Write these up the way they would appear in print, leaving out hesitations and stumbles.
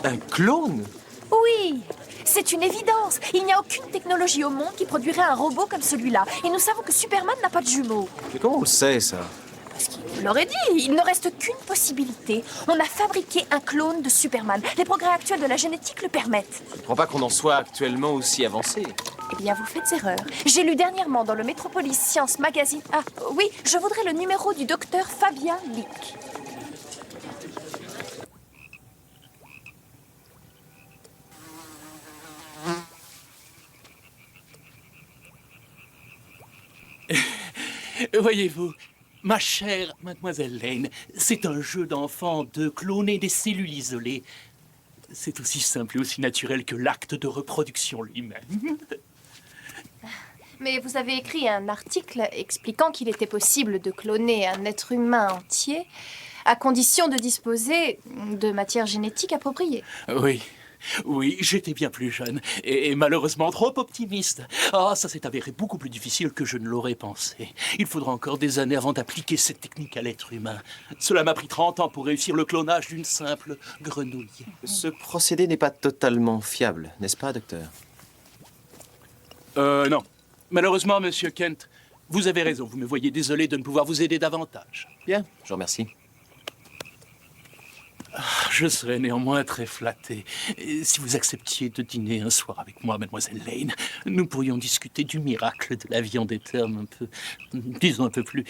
Un clone? Oui, c'est une évidence. Il n'y a aucune technologie au monde qui produirait un robot comme celui-là. Et nous savons que Superman n'a pas de jumeaux. Mais comment on le sait, ça? Parce qu'il vous l'aurait dit, il ne reste qu'une possibilité. On a fabriqué un clone de Superman. Les progrès actuels de la génétique le permettent. Je ne crois pas qu'on en soit actuellement aussi avancé. Eh bien, vous faites erreur. J'ai lu dernièrement dans le Metropolis Science Magazine... Ah, oui, je voudrais le numéro du docteur Fabien Lick. Voyez-vous, ma chère mademoiselle Lane, c'est un jeu d'enfant de cloner des cellules isolées. C'est aussi simple et aussi naturel que l'acte de reproduction lui-même. Mais vous avez écrit un article expliquant qu'il était possible de cloner un être humain entier à condition de disposer de matière génétique appropriée. Oui, j'étais bien plus jeune et malheureusement trop optimiste. Ah, ça s'est avéré beaucoup plus difficile que je ne l'aurais pensé. Il faudra encore des années avant d'appliquer cette technique à l'être humain. Cela m'a pris 30 ans pour réussir le clonage d'une simple grenouille. Ce procédé n'est pas totalement fiable, n'est-ce pas, docteur? Non. Malheureusement, monsieur Kent, vous avez raison. Vous me voyez désolé de ne pouvoir vous aider davantage. Bien, je vous remercie. Je serais néanmoins très flatté. Et si vous acceptiez de dîner un soir avec moi, mademoiselle Lane, nous pourrions discuter du miracle de la vie en des termes un peu, disons un peu plus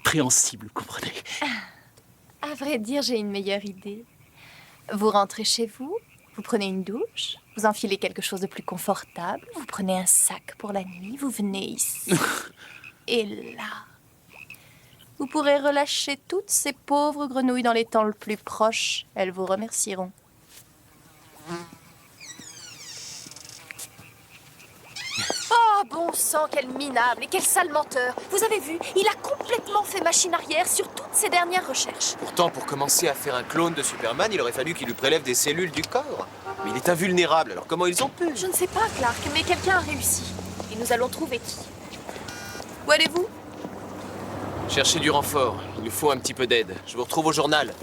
préhensibles, comprenez? À vrai dire, j'ai une meilleure idée. Vous rentrez chez vous, vous prenez une douche, vous enfilez quelque chose de plus confortable, vous prenez un sac pour la nuit, vous venez ici. Et là, vous pourrez relâcher toutes ces pauvres grenouilles dans les temps le plus proche. Elles vous remercieront. Oh, bon sang, quel minable et quel sale menteur. Vous avez vu, il a complètement fait machine arrière sur toutes ses dernières recherches. Pourtant, pour commencer à faire un clone de Superman, il aurait fallu qu'il lui prélève des cellules du corps. Mais il est invulnérable, alors comment ils ont pu? Je ne sais pas, Clark, mais quelqu'un a réussi. Et nous allons trouver qui. Où allez-vous? Cherchez du renfort, il nous faut un petit peu d'aide. Je vous retrouve au journal.